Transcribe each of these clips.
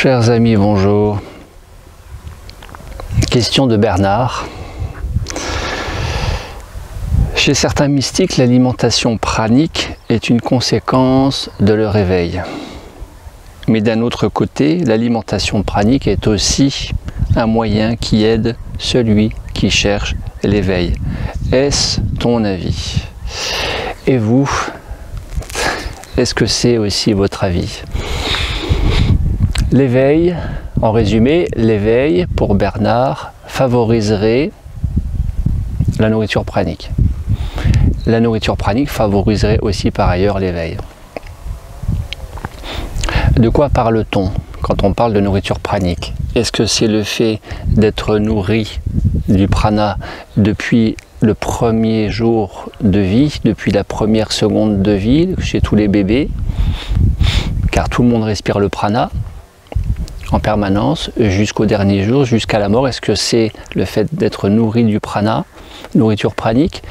Chers amis, bonjour. Question de Bernard. Chez certains mystiques, l'alimentation pranique est une conséquence de leur éveil. Mais d'un autre côté, l'alimentation pranique est aussi un moyen qui aide celui qui cherche l'éveil. Est-ce ton avis? Et vous, est-ce que c'est aussi votre avis? L'éveil, en résumé, l'éveil pour Bernard favoriserait la nourriture pranique. La nourriture pranique favoriserait aussi par ailleurs l'éveil. De quoi parle-t-on quand on parle de nourriture pranique? Est-ce que c'est le fait d'être nourri du prana depuis le premier jour de vie, depuis la première seconde de vie chez tous les bébés, car tout le monde respire le prana en permanence jusqu'au dernier jour, jusqu'à la mort? Est-ce que c'est le fait d'être nourri du prana, nourriture pranique?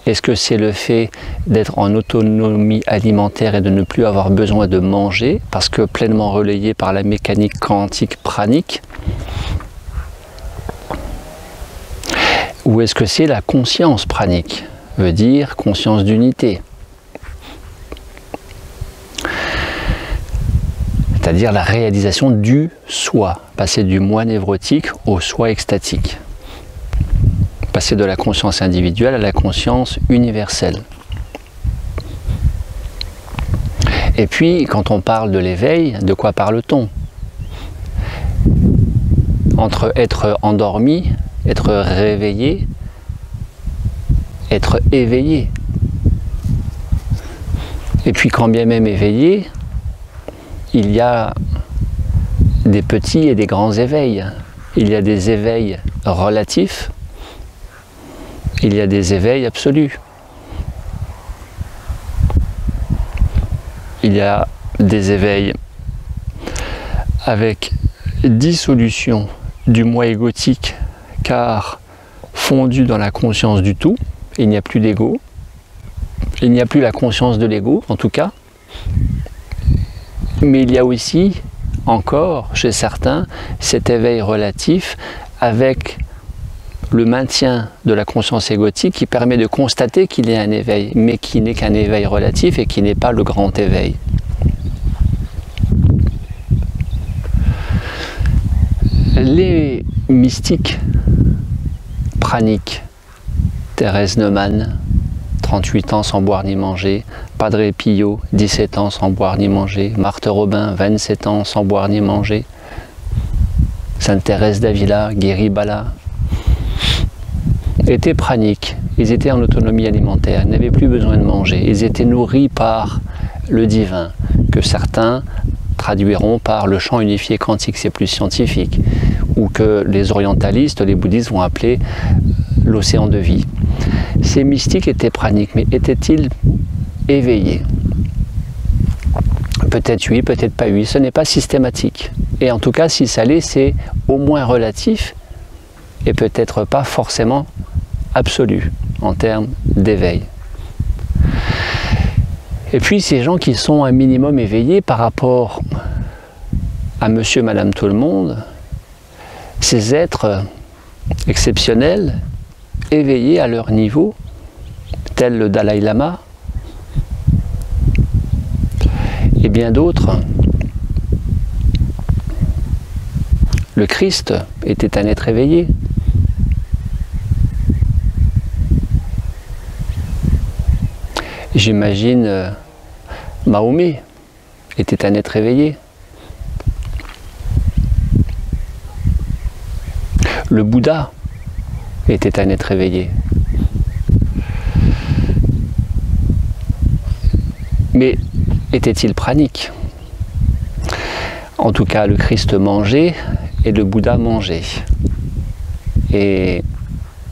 Est-ce que c'est le fait d'être en autonomie alimentaire et de ne plus avoir besoin de manger parce que pleinement relayé par la mécanique quantique pranique? Ou est-ce que c'est la conscience pranique, veut dire conscience d'unité? C'est-à-dire la réalisation du soi, passer du moi névrotique au soi extatique. Passer de la conscience individuelle à la conscience universelle. Et puis, quand on parle de l'éveil, de quoi parle-t-on? Entre être endormi, être réveillé, être éveillé. Et puis, quand bien même éveillé, il y a des petits et des grands éveils. Il y a des éveils relatifs, il y a des éveils absolus. Il y a des éveils avec dissolution du moi égotique, car fondu dans la conscience du tout, il n'y a plus d'ego, il n'y a plus la conscience de l'ego en tout cas. Mais il y a aussi, encore, chez certains, cet éveil relatif avec le maintien de la conscience égotique qui permet de constater qu'il y a un éveil, mais qui n'est qu'un éveil relatif et qui n'est pas le grand éveil. Les mystiques praniques, Thérèse Neumann, 38 ans sans boire ni manger, Padre Pio, 17 ans sans boire ni manger, Marthe Robin, 27 ans sans boire ni manger, Sainte Thérèse d'Avila, Guéribala, étaient praniques, ils étaient en autonomie alimentaire, ils n'avaient plus besoin de manger, ils étaient nourris par le divin, que certains traduiront par le champ unifié quantique, c'est plus scientifique, ou que les orientalistes, les bouddhistes vont appeler l'océan de vie. Ces mystiques étaient praniques, mais étaient-ils éveillés? Peut-être oui, peut-être pas oui, ce n'est pas systématique. Et en tout cas, si ça l'est, c'est au moins relatif, et peut-être pas forcément absolu, en termes d'éveil. Et puis ces gens qui sont un minimum éveillés par rapport à monsieur, madame, tout le monde, ces êtres exceptionnels, éveillés à leur niveau, tel le Dalai Lama, et bien d'autres. Le Christ était un être éveillé. J'imagine Mahomet était un être éveillé. Le Bouddha était un être éveillé. Mais était-il pranique? En tout cas, le Christ mangeait et le Bouddha mangeait. Et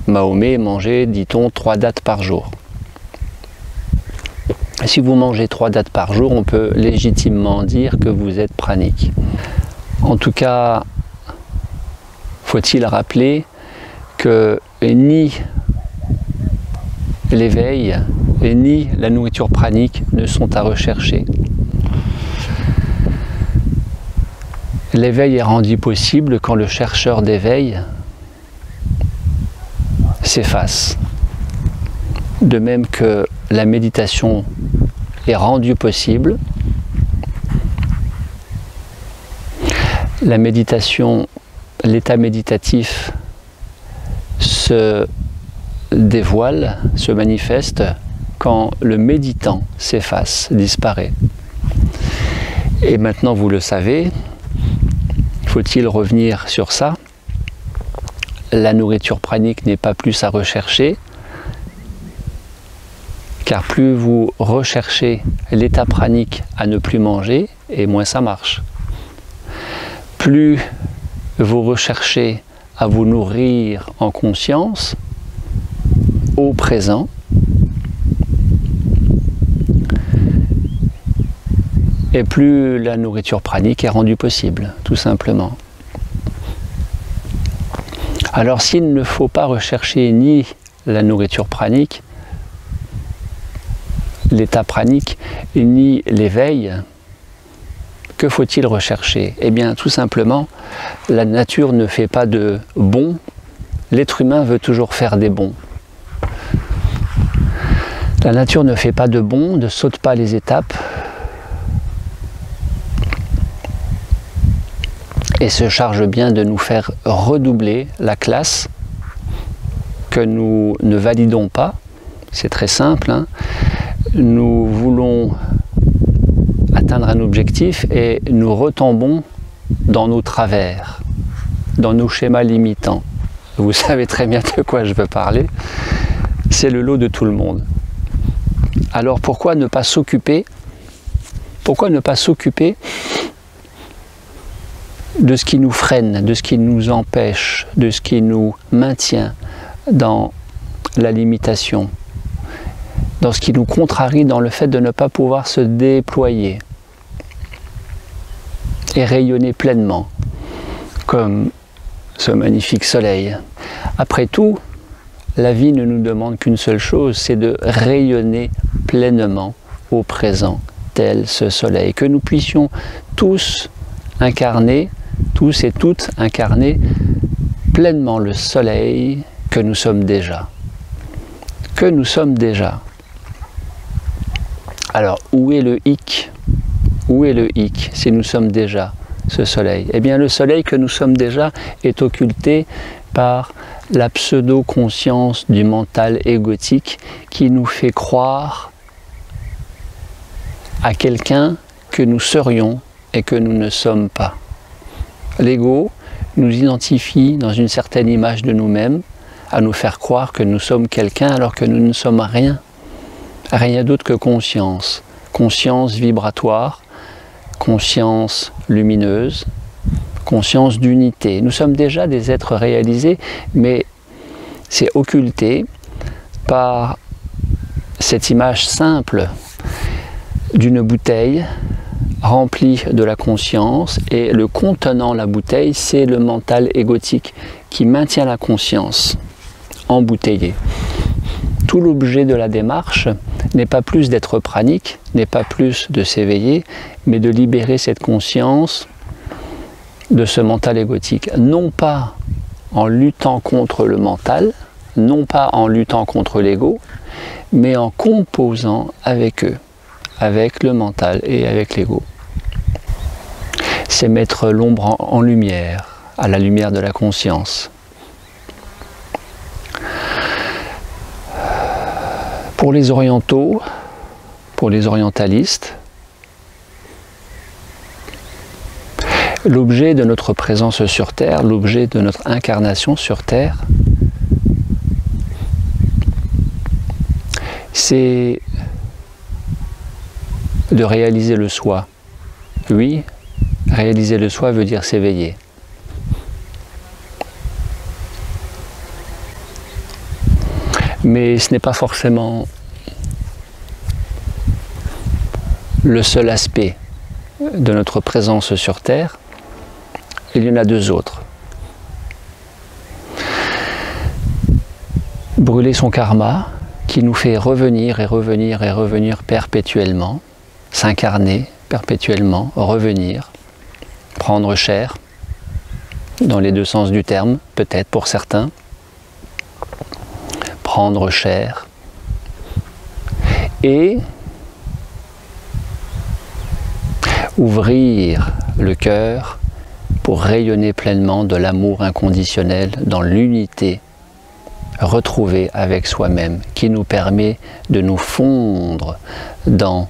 Mahomet mangeait, dit-on, 3 dattes par jour. Si vous mangez 3 dattes par jour, on peut légitimement dire que vous êtes pranique. En tout cas, faut-il rappeler que ni l'éveil ni la nourriture pranique ne sont à rechercher. L'éveil est rendu possible quand le chercheur d'éveil s'efface. De même que la méditation est rendue possible, la méditation, l'état méditatif se dévoile, se manifeste quand le méditant s'efface, disparaît. Et maintenant vous le savez, faut-il revenir sur ça? La nourriture pranique n'est pas plus à rechercher, car plus vous recherchez l'état pranique à ne plus manger, et moins ça marche. Plus vous recherchez à vous nourrir en conscience, au présent, et plus la nourriture pranique est rendue possible, tout simplement. Alors s'il ne faut pas rechercher ni la nourriture pranique, l'état pranique, ni l'éveil, que faut-il rechercher? Eh bien tout simplement, la nature ne fait pas de bons, l'être humain veut toujours faire des bons. La nature ne fait pas de bons, ne saute pas les étapes, et se charge bien de nous faire redoubler la classe que nous ne validons pas. C'est très simple, hein. Nous voulons atteindre un objectif et nous retombons dans nos travers, dans nos schémas limitants. Vous savez très bien de quoi je veux parler. C'est le lot de tout le monde. Alors pourquoi ne pas s'occuper de ce qui nous freine, de ce qui nous empêche, de ce qui nous maintient dans la limitation, dans ce qui nous contrarie dans le fait de ne pas pouvoir se déployer et rayonner pleinement, comme ce magnifique soleil. Après tout, la vie ne nous demande qu'une seule chose, c'est de rayonner pleinement au présent, tel ce soleil, que nous puissions tous incarner, tous et toutes incarner pleinement le soleil que nous sommes déjà. Que nous sommes déjà. Alors, où est le hic? Où est le hic si nous sommes déjà ce soleil? Eh bien, le soleil que nous sommes déjà est occulté par la pseudo-conscience du mental égotique qui nous fait croire à quelqu'un que nous serions et que nous ne sommes pas. L'ego nous identifie dans une certaine image de nous-mêmes, à nous faire croire que nous sommes quelqu'un alors que nous ne sommes rien. Rien d'autre que conscience. Conscience vibratoire, conscience lumineuse, conscience d'unité. Nous sommes déjà des êtres réalisés, mais c'est occulté par cette image simple d'une bouteille remplie de la conscience, et le contenant la bouteille, c'est le mental égotique qui maintient la conscience embouteillée. Tout l'objet de la démarche n'est pas plus d'être pranique, n'est pas plus de s'éveiller, mais de libérer cette conscience de ce mental égotique. Non pas en luttant contre le mental, non pas en luttant contre l'ego, mais en composant avec eux, avec le mental et avec l'ego. C'est mettre l'ombre en lumière, à la lumière de la conscience. Pour les orientaux, pour les orientalistes, l'objet de notre présence sur Terre, l'objet de notre incarnation sur Terre, c'est de réaliser le soi. Oui, réaliser le soi veut dire s'éveiller. Mais ce n'est pas forcément le seul aspect de notre présence sur Terre. Il y en a deux autres. Brûler son karma, qui nous fait revenir et revenir et revenir perpétuellement, s'incarner perpétuellement, revenir, prendre cher, dans les deux sens du terme, peut-être pour certains, prendre cher, et ouvrir le cœur pour rayonner pleinement de l'amour inconditionnel dans l'unité retrouvée avec soi-même, qui nous permet de nous fondre dans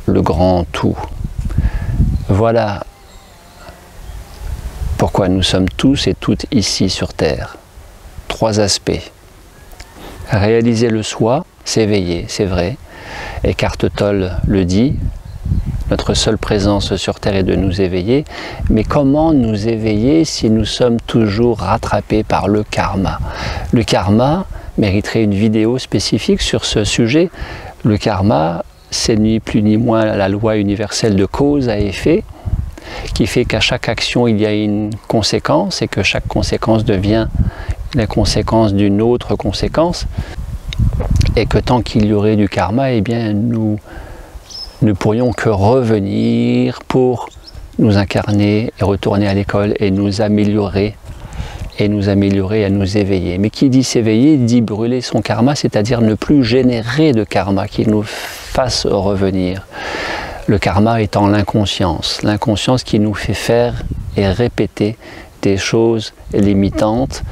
le grand tout. Voilà pourquoi nous sommes tous et toutes ici sur Terre. 3 aspects. Réaliser le soi, s'éveiller, c'est vrai. Eckhart Tolle le dit, notre seule présence sur Terre est de nous éveiller. Mais comment nous éveiller si nous sommes toujours rattrapés par le karma? Le karma mériterait une vidéo spécifique sur ce sujet. Le karma, c'est ni plus ni moins la loi universelle de cause à effet, qui fait qu'à chaque action il y a une conséquence et que chaque conséquence devient la conséquence d'une autre conséquence, et que tant qu'il y aurait du karma, eh bien nous ne pourrions que revenir pour nous incarner et retourner à l'école et nous améliorer à nous éveiller. Mais qui dit s'éveiller dit brûler son karma, c'est-à-dire ne plus générer de karma qui nous fasse revenir. Le karma étant l'inconscience qui nous fait faire et répéter des choses limitantes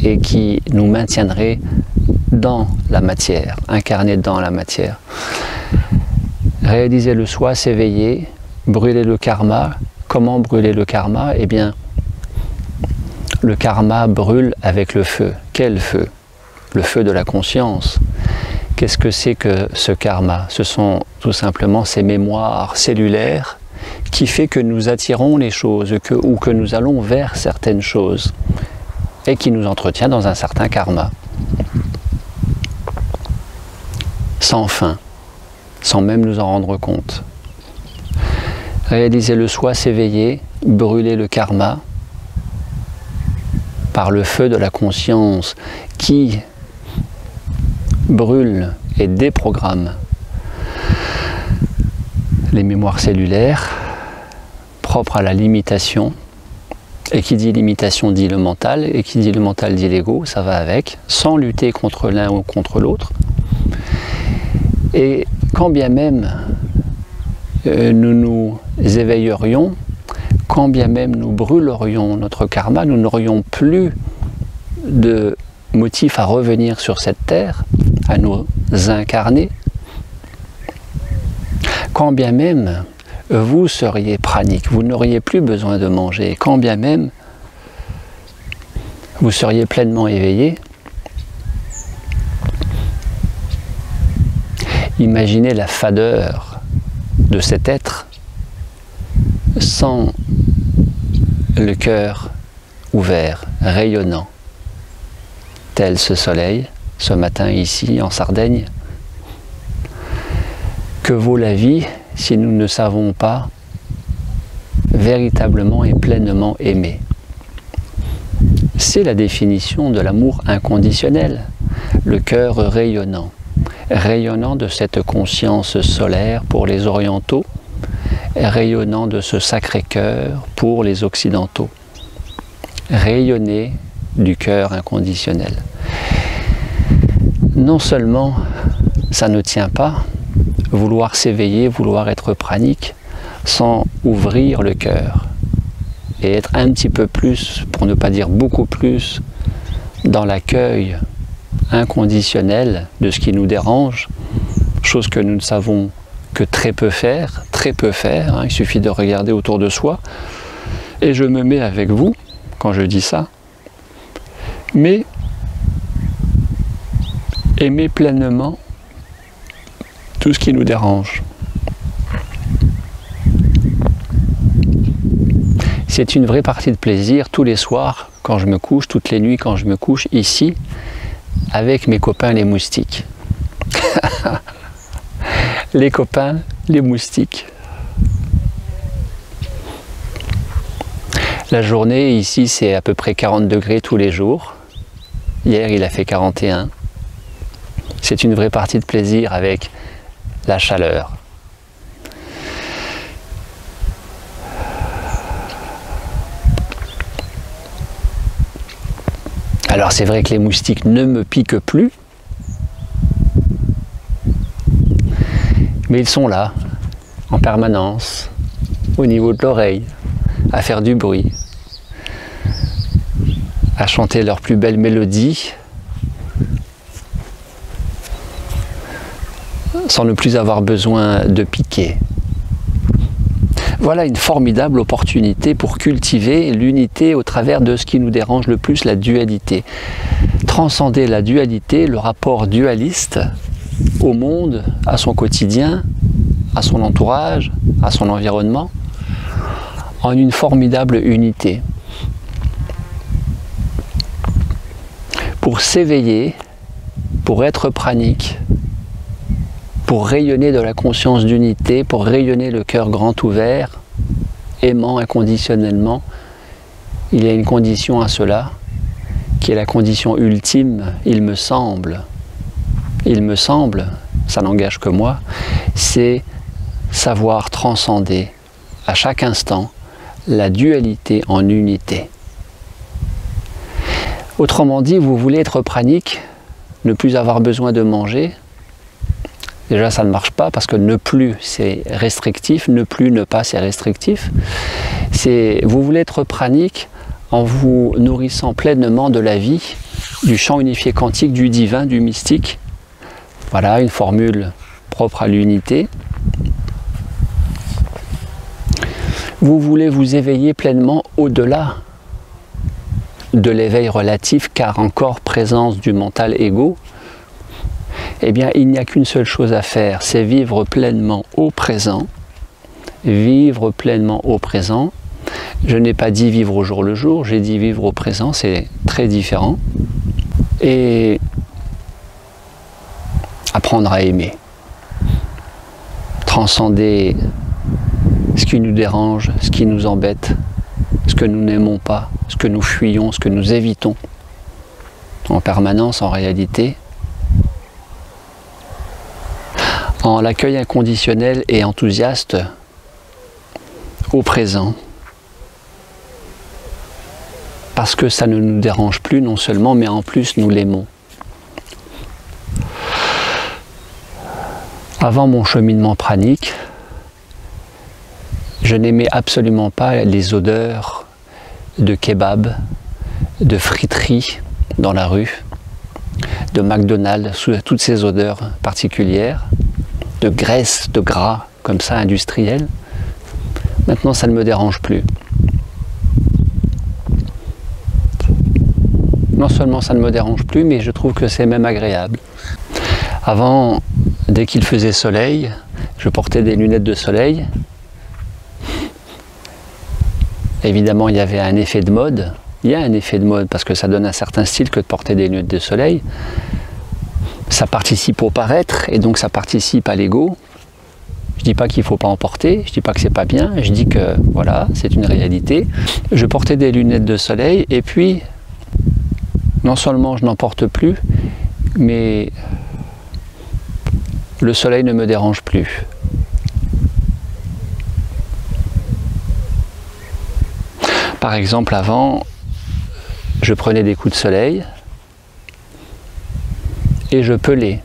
et qui nous maintiendrait dans la matière, incarnés dans la matière. Réaliser le soi, s'éveiller, brûler le karma. Comment brûler le karma? Eh bien, le karma brûle avec le feu. Quel feu? Le feu de la conscience. Qu'est-ce que c'est que ce karma? Ce sont tout simplement ces mémoires cellulaires qui fait que nous attirons les choses ou que nous allons vers certaines choses et qui nous entretient dans un certain karma. Sans fin, sans même nous en rendre compte. Réaliser le soi, s'éveiller, brûler le karma par le feu de la conscience qui brûle et déprogramme les mémoires cellulaires propres à la limitation. Et qui dit limitation dit le mental, et qui dit le mental dit l'ego, ça va avec, sans lutter contre l'un ou contre l'autre. Et quand bien même nous nous éveillerions, quand bien même nous brûlerions notre karma, nous n'aurions plus de motif à revenir sur cette terre, à nous incarner. Quand bien même vous seriez pranique, vous n'auriez plus besoin de manger, quand bien même vous seriez pleinement éveillé, imaginez la fadeur de cet être sans le cœur ouvert, rayonnant, tel ce soleil, ce matin ici en Sardaigne. Que vaut la vie si nous ne savons pas véritablement et pleinement aimer? C'est la définition de l'amour inconditionnel, le cœur rayonnant. Rayonnant de cette conscience solaire pour les orientaux, rayonnant de ce sacré cœur pour les occidentaux. Rayonner du cœur inconditionnel. Non seulement ça ne tient pas, vouloir s'éveiller, vouloir être pranique, sans ouvrir le cœur et être un petit peu plus, pour ne pas dire beaucoup plus, dans l'accueil inconditionnel de ce qui nous dérange, chose que nous ne savons que très peu faire, hein, il suffit de regarder autour de soi, et je me mets avec vous quand je dis ça, mais aimer pleinement tout ce qui nous dérange. C'est une vraie partie de plaisir tous les soirs quand je me couche, toutes les nuits quand je me couche ici, avec mes copains les moustiques. Les copains, les moustiques. La journée ici c'est à peu près 40 degrés tous les jours. Hier il a fait 41. C'est une vraie partie de plaisir avec la chaleur. Alors c'est vrai que les moustiques ne me piquent plus, mais ils sont là, en permanence, au niveau de l'oreille, à faire du bruit, à chanter leur plus belle mélodie, sans ne plus avoir besoin de piquer. Voilà une formidable opportunité pour cultiver l'unité au travers de ce qui nous dérange le plus, la dualité. Transcender la dualité, le rapport dualiste au monde, à son quotidien, à son entourage, à son environnement, en une formidable unité. Pour s'éveiller, pour être pranique, pour rayonner de la conscience d'unité, pour rayonner le cœur grand ouvert, aimant inconditionnellement, il y a une condition à cela, qui est la condition ultime, il me semble, ça n'engage que moi, c'est savoir transcender à chaque instant la dualité en unité. Autrement dit, vous voulez être pranique, ne plus avoir besoin de manger. Déjà, ça ne marche pas parce que ne plus, c'est restrictif, ne plus, ne pas, c'est restrictif. Vous voulez être pranique en vous nourrissant pleinement de la vie, du champ unifié quantique, du divin, du mystique. Voilà une formule propre à l'unité. Vous voulez vous éveiller pleinement au-delà de l'éveil relatif, car encore présence du mental égo. Eh bien, il n'y a qu'une seule chose à faire, c'est vivre pleinement au présent. Vivre pleinement au présent. Je n'ai pas dit vivre au jour le jour, j'ai dit vivre au présent, c'est très différent. Et apprendre à aimer. Transcender ce qui nous dérange, ce qui nous embête, ce que nous n'aimons pas, ce que nous fuyons, ce que nous évitons. En permanence, en réalité, en l'accueil inconditionnel et enthousiaste au présent. Parce que ça ne nous dérange plus non seulement, mais en plus nous l'aimons. Avant mon cheminement pranique, je n'aimais absolument pas les odeurs de kebab, de friterie dans la rue, de McDonald's, toutes ces odeurs particulières, de graisse, de gras, comme ça, industriel. Maintenant, ça ne me dérange plus. Non seulement ça ne me dérange plus, mais je trouve que c'est même agréable. Avant, dès qu'il faisait soleil, je portais des lunettes de soleil. Évidemment, il y avait un effet de mode. Il y a un effet de mode parce que ça donne un certain style que de porter des lunettes de soleil. Ça participe au paraître et donc ça participe à l'ego. Je ne dis pas qu'il ne faut pas en porter, je ne dis pas que c'est pas bien, je dis que voilà, c'est une réalité. Je portais des lunettes de soleil et puis, non seulement je n'en porte plus, mais le soleil ne me dérange plus. Par exemple, avant, je prenais des coups de soleil et je pelais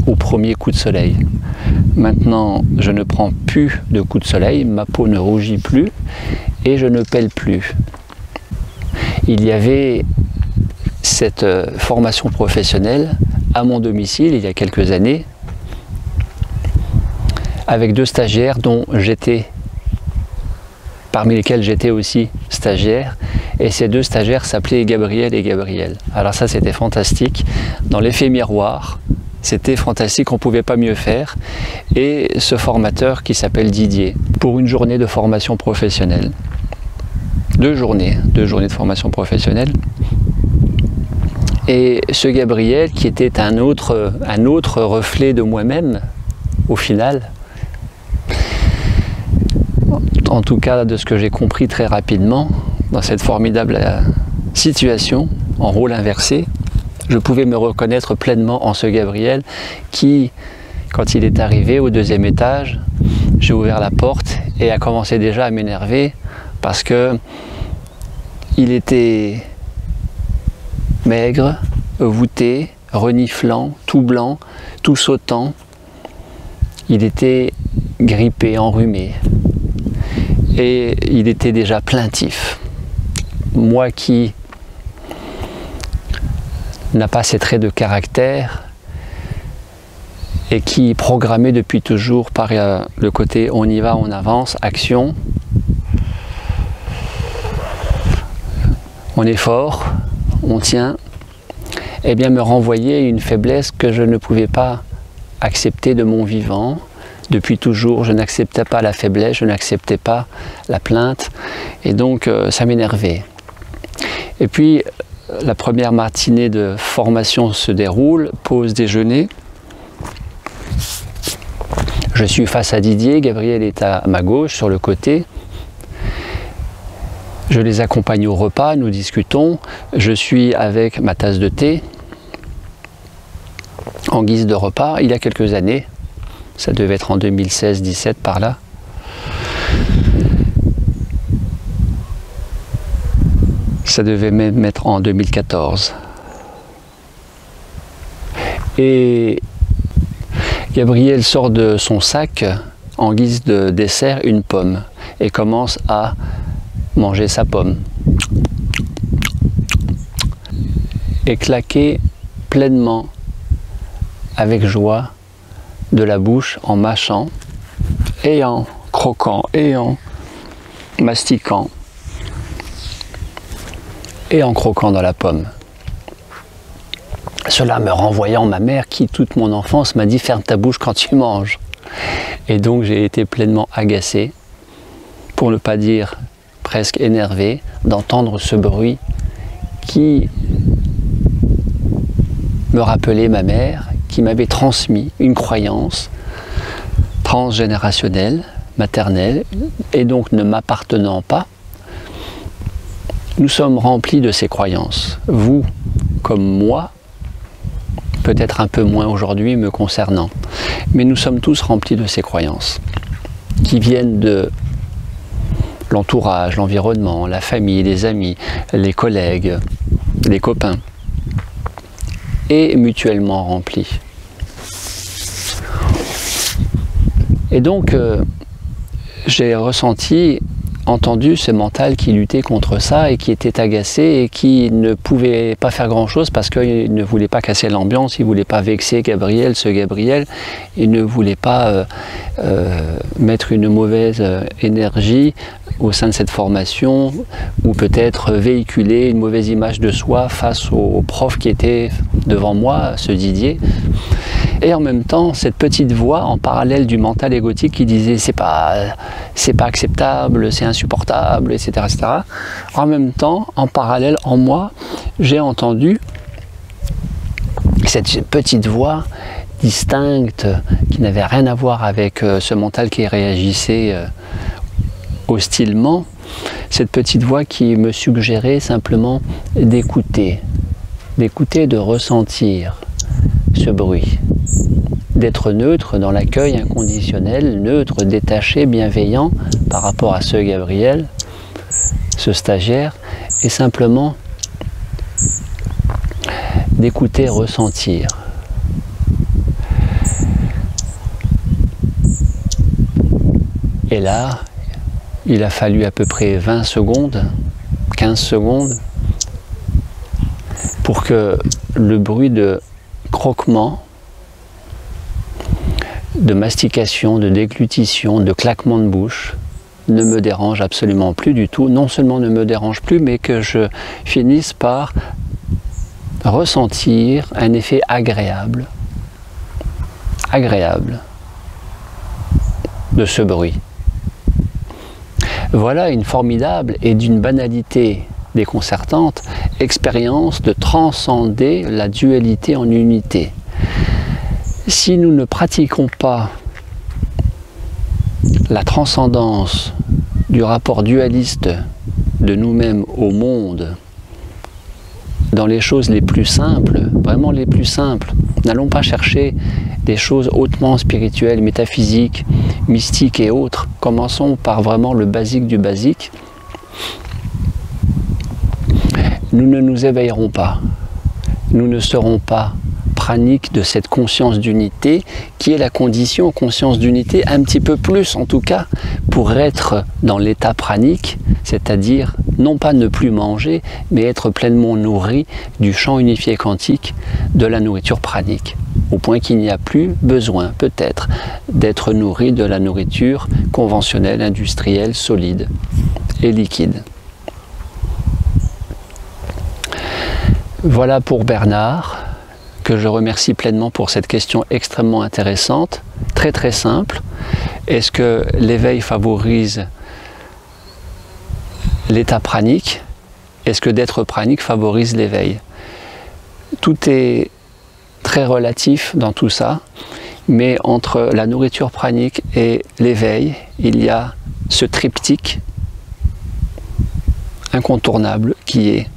au premier coup de soleil. Maintenant, je ne prends plus de coups de soleil, ma peau ne rougit plus et je ne pèle plus. Il y avait cette formation professionnelle à mon domicile il y a quelques années avec 2 stagiaires dont parmi lesquels j'étais aussi stagiaire, et ces 2 stagiaires s'appelaient Gabriel et Gabriel. Alors ça, c'était fantastique. Dans l'effet miroir, c'était fantastique, on ne pouvait pas mieux faire. Et ce formateur qui s'appelle Didier, pour une journée de formation professionnelle. 2 journées de formation professionnelle. Et ce Gabriel, qui était un autre reflet de moi-même, au final, en tout cas de ce que j'ai compris très rapidement, dans cette formidable situation, en rôle inversé, je pouvais me reconnaître pleinement en ce Gabriel qui, quand il est arrivé au 2e étage, j'ai ouvert la porte et a commencé déjà à m'énerver parce que il était maigre, voûté, reniflant, tout blanc, tout sautant. Il était grippé, enrhumé. Et il était déjà plaintif. Moi qui n'a pas ces traits de caractère et qui est programmé depuis toujours par le côté on y va, on avance, action, on est fort, on tient, eh bien me renvoyait une faiblesse que je ne pouvais pas accepter de mon vivant. Depuis toujours, je n'acceptais pas la faiblesse, je n'acceptais pas la plainte, et donc ça m'énervait. Et puis, la première matinée de formation se déroule, pause déjeuner. Je suis face à Didier, Gabriel est à ma gauche, sur le côté. Je les accompagne au repas, nous discutons. Je suis avec ma tasse de thé, en guise de repas, il y a quelques années. Ça devait être en 2016-17 par là. Ça devait même être en 2014. Et Gabriel sort de son sac en guise de dessert une pomme et commence à manger sa pomme. Et claquer pleinement, avec joie, de la bouche en mâchant et en croquant et en mastiquant et en croquant dans la pomme. Cela me renvoyant ma mère qui toute mon enfance m'a dit ferme ta bouche quand tu manges. Et donc j'ai été pleinement agacé, pour ne pas dire presque énervé, d'entendre ce bruit qui me rappelait ma mère, qui m'avait transmis une croyance transgénérationnelle, maternelle, et donc ne m'appartenant pas. Nous sommes remplis de ces croyances. Vous, comme moi, peut-être un peu moins aujourd'hui me concernant, mais nous sommes tous remplis de ces croyances qui viennent de l'entourage, l'environnement, la famille, les amis, les collègues, les copains, et mutuellement remplis. Et donc, j'ai ressenti, entendu ce mental qui luttait contre ça et qui était agacé et qui ne pouvait pas faire grand-chose parce qu'il ne voulait pas casser l'ambiance, il ne voulait pas vexer Gabriel, il ne voulait pas mettre une mauvaise énergie au sein de cette formation ou peut-être véhiculer une mauvaise image de soi face au prof qui était devant moi, ce Didier. Et en même temps, cette petite voix en parallèle du mental égotique qui disait c'est pas acceptable, c'est insupportable, etc., etc. En même temps, en parallèle, en moi, j'ai entendu cette petite voix distincte qui n'avait rien à voir avec ce mental qui réagissait hostilement, cette petite voix qui me suggérait simplement d'écouter, de ressentir ce bruit, d'être neutre dans l'accueil inconditionnel, neutre, détaché, bienveillant par rapport à ce Gabriel, ce stagiaire, et simplement d'écouter, ressentir. Et là, il a fallu à peu près 20 secondes, 15 secondes, pour que le bruit de croquement, de mastication, de déglutition, de claquement de bouche ne me dérange absolument plus du tout. Non seulement ne me dérange plus, mais que je finisse par ressentir un effet agréable de ce bruit. Voilà une formidable et d'une banalité déconcertante expérience de transcender la dualité en unité. Si nous ne pratiquons pas la transcendance du rapport dualiste de nous-mêmes au monde, dans les choses les plus simples, vraiment les plus simples, n'allons pas chercher des choses hautement spirituelles, métaphysiques, mystiques et autres. Commençons par vraiment le basique du basique. Nous ne nous éveillerons pas. nous ne serons pas praniques de cette conscience d'unité qui est la condition, conscience d'unité un petit peu plus en tout cas, pour être dans l'état pranique, c'est-à-dire non pas ne plus manger, mais être pleinement nourri du champ unifié quantique de la nourriture pranique, au point qu'il n'y a plus besoin peut-être d'être nourri de la nourriture conventionnelle, industrielle, solide et liquide. Voilà pour Bernard, que je remercie pleinement pour cette question extrêmement intéressante, très très simple. Est-ce que l'éveil favorise l'état pranique? Est-ce que d'être pranique favorise l'éveil? Tout est très relatif dans tout ça, mais entre la nourriture pranique et l'éveil, il y a ce triptyque incontournable qui est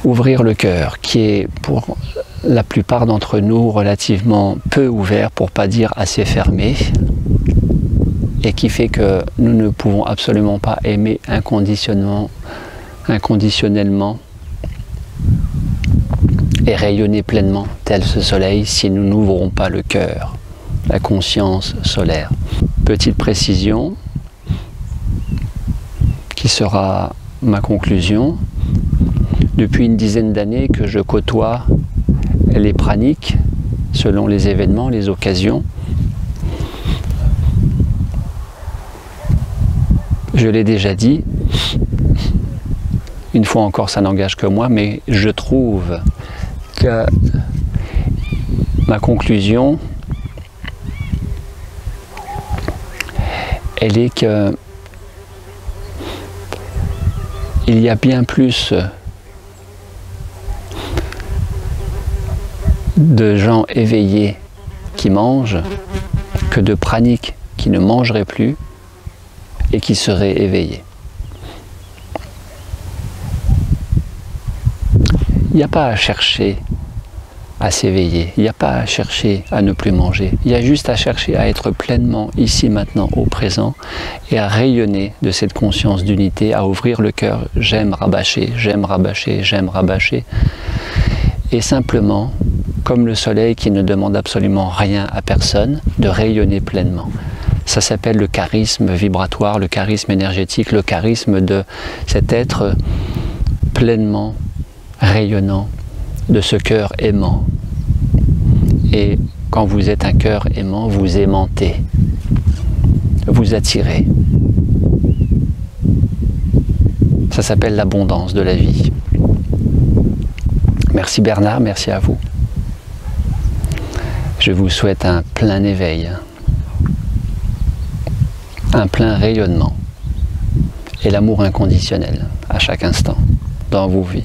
ouvrir le cœur, qui est pour la plupart d'entre nous relativement peu ouvert, pour pas dire assez fermé, et qui fait que nous ne pouvons absolument pas aimer inconditionnellement et rayonner pleinement tel ce soleil si nous n'ouvrons pas le cœur, la conscience solaire. Petite précision qui sera ma conclusion. Depuis une dizaine d'années que je côtoie les praniques selon les événements, les occasions. Je l'ai déjà dit, une fois encore ça n'engage que moi, mais je trouve que ma conclusion, elle est que il y a bien plus de gens éveillés qui mangent que de praniques qui ne mangeraient plus et qui seraient éveillés. Il n'y a pas à chercher à s'éveiller, il n'y a pas à chercher à ne plus manger, il y a juste à chercher à être pleinement ici, maintenant, au présent et à rayonner de cette conscience d'unité, à ouvrir le cœur, j'aime rabâcher, j'aime rabâcher, j'aime rabâcher, et simplement, comme le soleil qui ne demande absolument rien à personne, de rayonner pleinement. Ça s'appelle le charisme vibratoire, le charisme énergétique, le charisme de cet être pleinement rayonnant, de ce cœur aimant. Et quand vous êtes un cœur aimant, vous aimantez, vous attirez. Ça s'appelle l'abondance de la vie. Merci Bernard, merci à vous. Je vous souhaite un plein éveil, un plein rayonnement et l'amour inconditionnel à chaque instant dans vos vies.